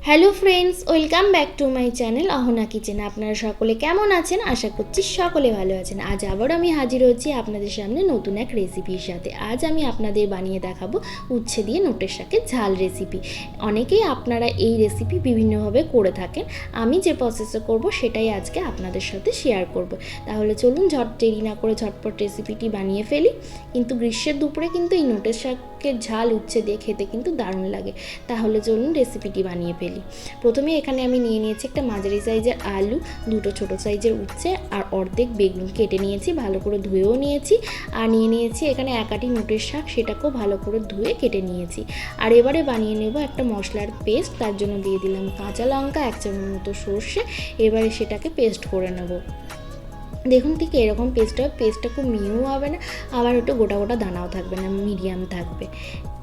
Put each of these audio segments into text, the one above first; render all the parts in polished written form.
Hello friends, welcome back to my channel Ahana kitchen. আপনারা সকলে কেমন আছেন? আশা করছি সকলে ভালো আছেন। আজ আবার আমি হাজির হচ্ছি আপনাদের সামনে নতুন এক রেসিপির সাথে। আজ আমি আপনাদের বানিয়ে দেখাবো উচ্ছে দিয়ে নোটের শাকের ঝাল রেসিপি। অনেকেই আপনারা এই রেসিপি বিভিন্নভাবে করে থাকেন। আমি যে প্রসেসে করব সেটাই আজকে আপনাদের সাথে শেয়ার করব। তাহলে চলুন দেরি না করে ঝটপট রেসিপিটি বানিয়ে ফেলি। কিন্তু গ্রীষ্মের দুপুরে কিন্তু এই নোটের শাকের ঝাল উচ্ছে দিয়ে খেতে কিন্তু দারুণ লাগে। তাহলে চলুন রেসিপিটি বানিয়ে ফেলি। প্রথমে এখানে আমি নিয়ে নিয়েছি একটা মাঝারি সাইজের আলু, দুটো ছোট সাইজের উচ্ছে আর অর্ধেক বেগুন কেটে নিয়েছি, ভালো করে ধুয়েও নিয়েছি। আর নিয়ে নিয়েছি এখানে এক আটি নোটের শাক, সেটাকেও ভালো করে ধুয়ে কেটে নিয়েছি। আর এবারে বানিয়ে নেব একটা মশলার পেস্ট। তার জন্য দিয়ে দিলাম কাঁচা লঙ্কা, 1 চামচ মতো সর্ষে। এবারে সেটাকে পেস্ট করে নেব। দেখুন ঠিক এরকম পেস্টটা খুব মিহিও হবে না, আবার একটু গোটা গোটা দানাও থাকবে না, মিডিয়াম থাকবে।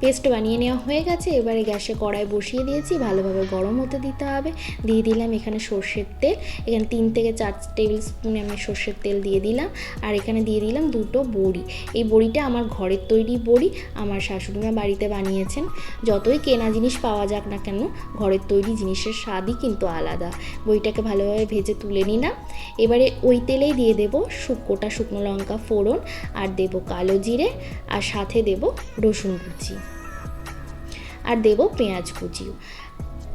পেস্ট বানিয়ে নেওয়া হয়ে গেছে। এবারে গ্যাসে কড়াই বসিয়ে দিয়েছি, ভালোভাবে গরম হতে দিতে হবে। দিয়ে দিলাম এখানে সর্ষের তেল। এখানে 3 থেকে 4 টেবিল স্পুন আমি সর্ষের তেল দিয়ে দিলাম। আর এখানে দিয়ে দিলাম দুটো বড়ি। এই বড়িটা আমার ঘরের তৈরি বড়ি, আমার শাশুড়িমা বাড়িতে বানিয়েছেন। যতই কেনা জিনিস পাওয়া যাক না কেন, ঘরের তৈরি জিনিসের স্বাদই কিন্তু আলাদা। বড়িটাকে ভালোভাবে ভেজে তুলে নিলাম। এবারে ওই তেলেই দিয়ে দেবো গোটা শুকনো লঙ্কা ফোড়ন, আর দেবো কালো জিরে, আর সাথে দেবো রসুন কুচি, আর দেবো পেঁয়াজ কুচিও।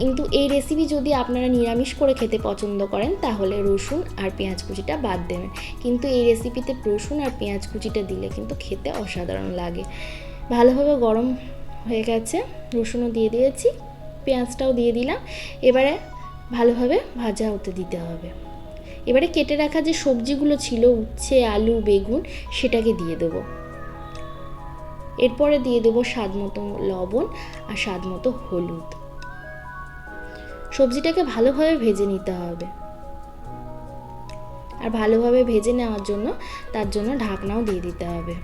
কিন্তু এই রেসিপি যদি আপনারা নিরামিষ করে খেতে পছন্দ করেন তাহলে রসুন আর পেঁয়াজ কুচিটা বাদ দেবেন। কিন্তু এই রেসিপিতে রসুন আর পেঁয়াজ কুচিটা দিলে কিন্তু খেতে অসাধারণ লাগে। ভালোভাবে গরম হয়ে গেছে, রসুনও দিয়ে দিয়েছি, পেঁয়াজটাও দিয়ে দিলাম। এবারে ভালোভাবে ভাজা হতে দিতে হবে। এবারে কেটে রাখা যে সবজিগুলো ছিল, উচ্ছে, আলু, বেগুন, সেটাকে দিয়ে দেবো। এরপরে দিয়ে দেবো স্বাদ মতো লবণ আর স্বাদ মতো হলুদ। সবজিটাকে ভালোভাবে ভেজে নিতে হবে। আর ভালোভাবে ভেজে নেওয়ার জন্য তার জন্য ঢাকনাও দিয়ে দিতে হবে।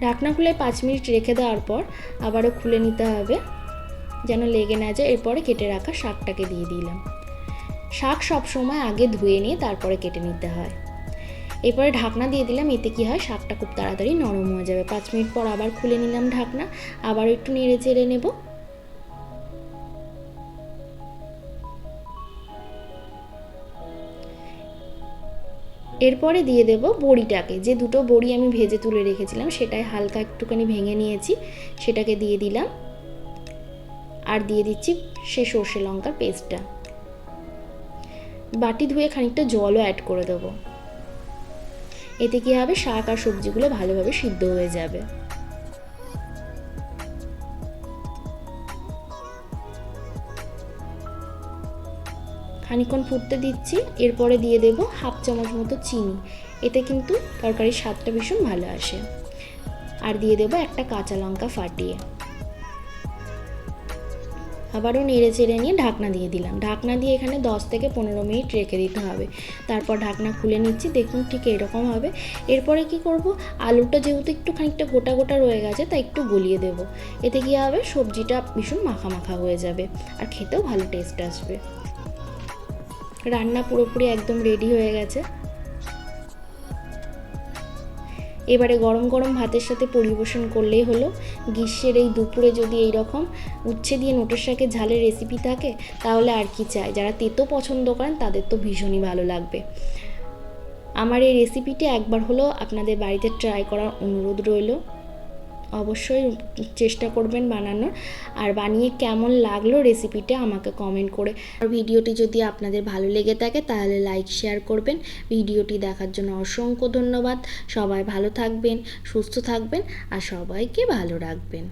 ঢাকনা খুলে 5 মিনিট রেখে দেওয়ার পর আবারও খুলে নিতে হবে যেন লেগে না যায়। এরপরে কেটে রাখা শাকটাকে দিয়ে দিলাম। শাক সবসময় আগে ধুয়ে নিয়ে তারপরে কেটে নিতে হয়। এরপরে ঢাকনা দিয়ে দিলাম। এতে কি হয়, শাকটা খুব তাড়াতাড়ি নরম হয়ে যাবে। 5 মিনিট পর আবার খুলে নিলাম ঢাকনা, আবার একটু নেড়ে চেড়ে নেব। এরপরে দিয়ে দেব বড়িটাকে, যে দুটো বড়ি আমি ভেজে তুলে রেখেছিলাম সেটাই হালকা একটুখানি ভেঙে নিয়েছি, সেটাকে দিয়ে দিলাম। আর দিয়ে দিচ্ছি সে সর্ষে লঙ্কার পেস্টটা। বাটি ধুয়ে খানিকটা জলও অ্যাড করে দেবো। এতে কি হবে, শাক আর সবজিগুলো ভালোভাবে সিদ্ধ হয়ে যাবে। খানিকক্ষণ ফুটতে দিচ্ছি। এরপরে দিয়ে দেব 1/2 চামচ মতো চিনি। এতে কিন্তু তরকারির স্বাদটা ভীষণ ভালো আসে। আর দিয়ে দেব একটা কাঁচা লঙ্কা ফাটিয়ে। আবারও নেড়ে চেড়ে নিয়ে ঢাকনা দিয়ে দিলাম। ঢাকনা দিয়ে এখানে 10 থেকে 15 মিনিট রেখে দিতে হবে। তারপর ঢাকনা খুলে নিচ্ছি, দেখুন ঠিক এরকম হবে। এরপরে কি করব, আলুটা যেহেতু একটু খানিকটা গোটা গোটা রয়ে গেছে তাই একটু গলিয়ে দেব। এতে কি হবে, সবজিটা ভীষণ মাখা মাখা হয়ে যাবে আর খেতেও ভালো টেস্ট আসবে। রান্না পুরোপুরি একদম রেডি হয়ে গেছে। এবারে গরম গরম ভাতের সাথে পরিবেশন করলেই হলো। গ্রীষ্মের এই দুপুরে যদি এই রকম উচ্ছে দিয়ে নোটের শাকের ঝালের রেসিপি থাকে তাহলে আর কি চাই। যারা তেতো পছন্দ করেন তাদের তো ভীষণই ভালো লাগবে। আমার এই রেসিপিটি একবার হলেও আপনাদের বাড়িতে ট্রাই করার অনুরোধ রইল। অবশ্যই চেষ্টা করবেন বানানোর। আর বানিয়ে কেমন লাগলো রেসিপিটা আমাকে কমেন্ট করে। আর ভিডিওটি যদি আপনাদের ভালো লেগে থাকে তাহলে লাইক শেয়ার করবেন। ভিডিওটি দেখার জন্য অসংখ্য ধন্যবাদ। সবাই ভালো থাকবেন, সুস্থ থাকবেন আর সবাইকে ভালো রাখবেন।